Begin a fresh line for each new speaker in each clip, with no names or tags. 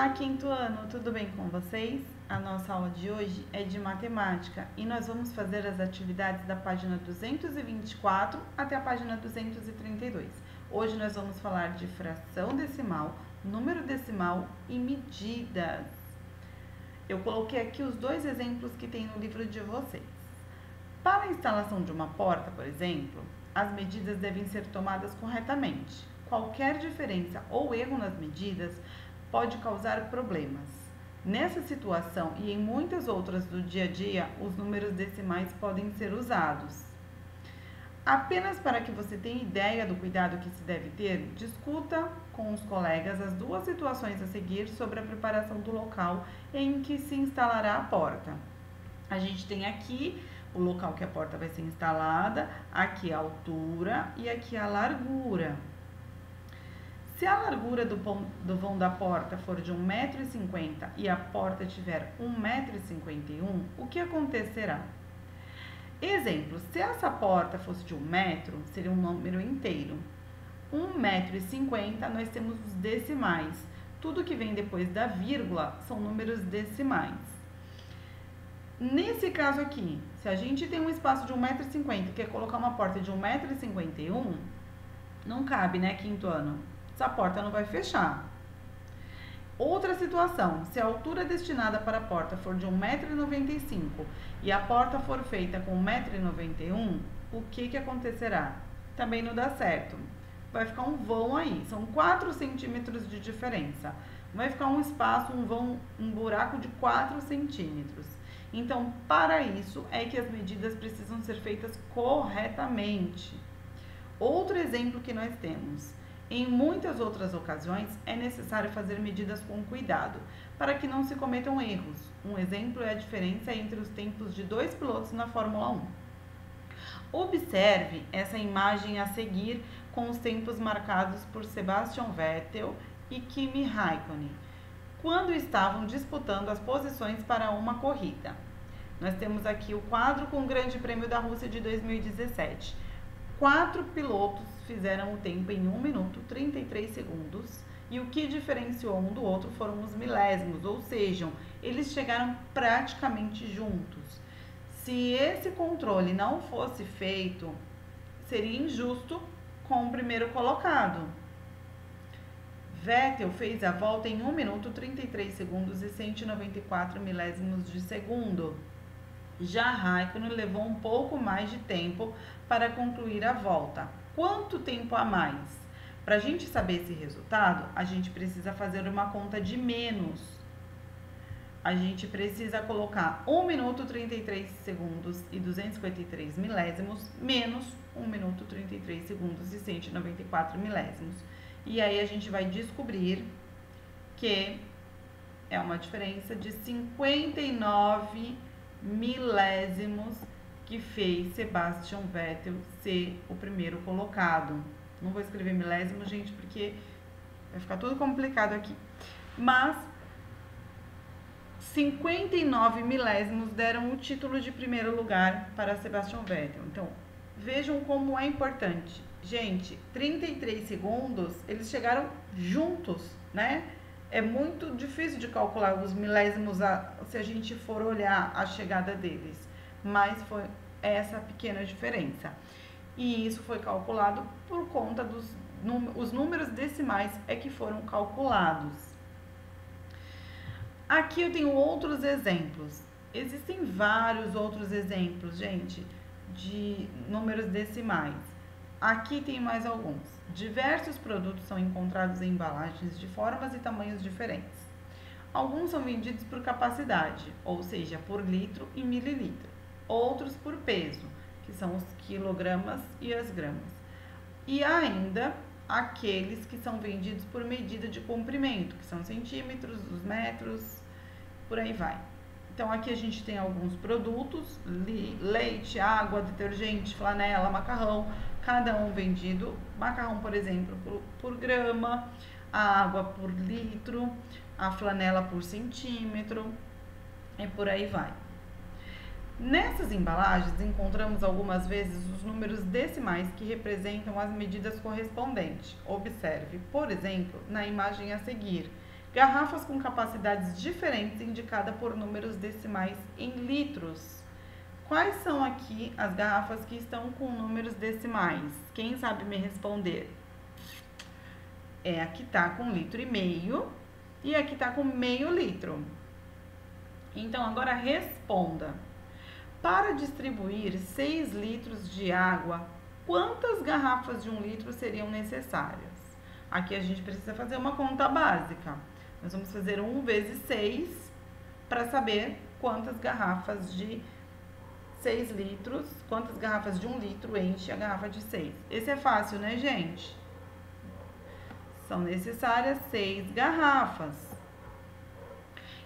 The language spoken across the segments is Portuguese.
Olá, quinto ano, tudo bem com vocês? A nossa aula de hoje é de matemática e nós vamos fazer as atividades da página 224 até a página 232. Hoje nós vamos falar de fração decimal, número decimal e medidas. Eu coloquei aqui os dois exemplos que tem no livro de vocês. Para a instalação de uma porta, por exemplo, as medidas devem ser tomadas corretamente. Qualquer diferença ou erro nas medidas pode causar problemas. Nessa situação e em muitas outras do dia a dia, os números decimais podem ser usados. Apenas para que você tenha ideia do cuidado que se deve ter, discuta com os colegas as duas situações a seguir sobre a preparação do local em que se instalará a porta. A gente tem aqui o local que a porta vai ser instalada, aqui a altura e aqui a largura. Se a largura do vão da porta for de 1,50 m e a porta tiver 1,51 m, o que acontecerá? Exemplo, se essa porta fosse de 1 metro, seria um número inteiro. 1,50 m, nós temos os decimais. Tudo que vem depois da vírgula são números decimais. Nesse caso aqui, se a gente tem um espaço de 1,50 m e quer colocar uma porta de 1,51 m, não cabe, né, quinto ano? Essa porta não vai fechar. Outra situação, se a altura destinada para a porta for de 1,95 m e a porta for feita com 1,91 m, o que acontecerá? Também não dá certo. Vai ficar um vão aí, são 4 centímetros de diferença. Vai ficar um espaço, um vão, um buraco de 4 centímetros. Então, para isso é que as medidas precisam ser feitas corretamente. Outro exemplo que nós temos. Em muitas outras ocasiões, é necessário fazer medidas com cuidado, para que não se cometam erros. Um exemplo é a diferença entre os tempos de 2 pilotos na Fórmula 1. Observe essa imagem a seguir com os tempos marcados por Sebastian Vettel e Kimi Raikkonen, quando estavam disputando as posições para uma corrida. Nós temos aqui o quadro com o Grande Prêmio da Rússia de 2017. 4 pilotos fizeram o tempo em 1 minuto 33 segundos e o que diferenciou um do outro foram os milésimos, ou seja, eles chegaram praticamente juntos. Se esse controle não fosse feito, seria injusto com o primeiro colocado. Vettel fez a volta em 1 minuto 33 segundos e 194 milésimos de segundo. Já Raikkonen levou um pouco mais de tempo para concluir a volta. Quanto tempo a mais? Para a gente saber esse resultado, a gente precisa fazer uma conta de menos. A gente precisa colocar 1 minuto 33 segundos e 253 milésimos menos 1 minuto 33 segundos e 194 milésimos. E aí a gente vai descobrir que é uma diferença de 59 milésimos que fez Sebastian Vettel ser o primeiro colocado. Não vou escrever milésimo, gente, porque vai ficar tudo complicado aqui. Mas 59 milésimos deram o título de primeiro lugar para Sebastian Vettel. Então, vejam como é importante. Gente, 33 segundos, eles chegaram juntos, né? É muito difícil de calcular os milésimos se a gente for olhar a chegada deles, mas foi essa pequena diferença. E isso foi calculado por conta os números decimais é que foram calculados. Aqui eu tenho outros exemplos. Existem vários outros exemplos, gente, de números decimais. Aqui tem mais alguns. Diversos produtos são encontrados em embalagens de formas e tamanhos diferentes. Alguns são vendidos por capacidade, ou seja, por litro e mililitro. Outros por peso, que são os quilogramas e as gramas. E ainda aqueles que são vendidos por medida de comprimento, que são centímetros, os metros, por aí vai. Então, aqui a gente tem alguns produtos, leite, água, detergente, flanela, macarrão, cada um vendido, macarrão, por exemplo, por grama, a água por litro, a flanela por centímetro, e por aí vai. Nessas embalagens, encontramos algumas vezes os números decimais que representam as medidas correspondentes. Observe, por exemplo, na imagem a seguir, Garrafas com capacidades diferentes indicada por números decimais em litros. Quais são aqui as garrafas que estão com números decimais? Quem sabe me responder? É a que está com 1,5 litro e a que está com meio litro. Então, agora responda. Para distribuir 6 litros de água, quantas garrafas de 1 litro seriam necessárias? Aqui a gente precisa fazer uma conta básica. Nós vamos fazer 1 vezes 6 para saber quantas garrafas de 6 litros, quantas garrafas de 1 litro enche a garrafa de 6. Esse é fácil, né, gente? São necessárias 6 garrafas.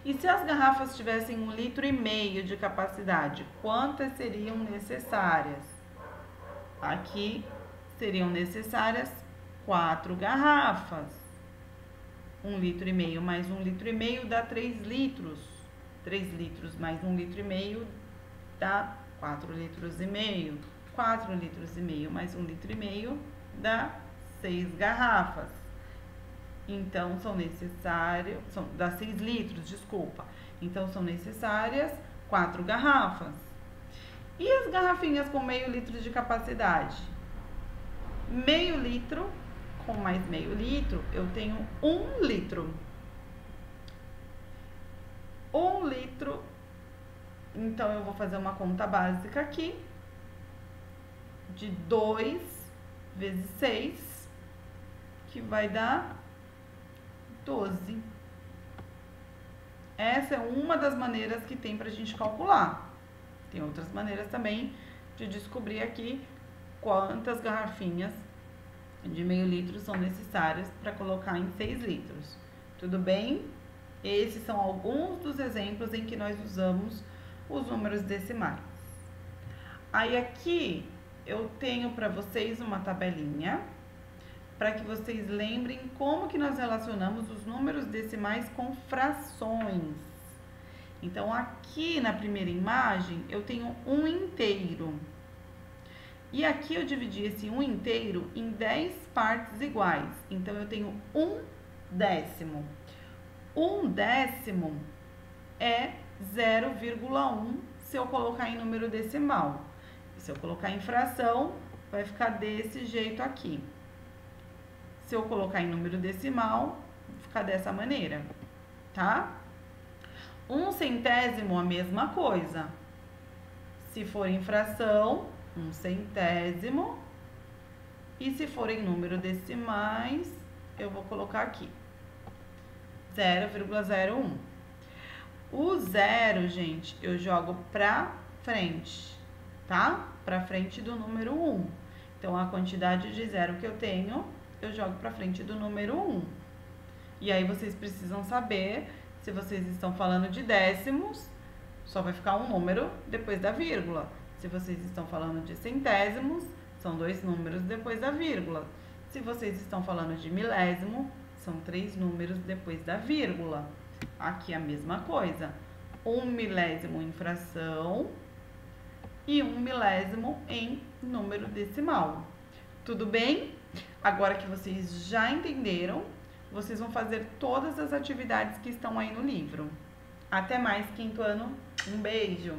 E se as garrafas tivessem 1,5 litro de capacidade, quantas seriam necessárias? Aqui seriam necessárias 4 garrafas. 1,5 litro mais 1,5 litro dá 3 litros. 3 litros mais 1,5 litro dá 4,5 litros. 4,5 litros mais 1,5 litro dá 6 garrafas. Então, dá 6 litros, desculpa. Então, são necessárias 4 garrafas. E as garrafinhas com meio litro de capacidade? Meio litro com mais meio litro, eu tenho 1 litro. 1 litro, então eu vou fazer uma conta básica aqui, de 2 vezes 6, que vai dar 12. Essa é uma das maneiras que tem pra gente calcular. Tem outras maneiras também de descobrir aqui quantas garrafinhas de meio litro são necessárias para colocar em 6 litros. Tudo bem? Esses são alguns dos exemplos em que nós usamos os números decimais. Aí aqui eu tenho para vocês uma tabelinha para que vocês lembrem como que nós relacionamos os números decimais com frações. Então, aqui na primeira imagem, eu tenho 1 inteiro. E aqui eu dividi esse 1 inteiro em 10 partes iguais. Então, eu tenho 1 décimo. 1 décimo é 0,1 se eu colocar em número decimal. E se eu colocar em fração, vai ficar desse jeito aqui. Se eu colocar em número decimal, vai ficar dessa maneira, tá? 1 centésimo, a mesma coisa. Se for em fração, 1 centésimo. E se for em número decimais, eu vou colocar aqui, 0,01. O zero, gente, eu jogo pra frente, tá? Pra frente do número 1. Então, a quantidade de zero que eu tenho, eu jogo pra frente do número 1. E aí, vocês precisam saber, se vocês estão falando de décimos, só vai ficar um número depois da vírgula. Se vocês estão falando de centésimos, são 2 números depois da vírgula. Se vocês estão falando de milésimo, são 3 números depois da vírgula. Aqui a mesma coisa. 1 milésimo em fração e 1 milésimo em número decimal. Tudo bem? Agora que vocês já entenderam, vocês vão fazer todas as atividades que estão aí no livro. Até mais, quinto ano. Um beijo!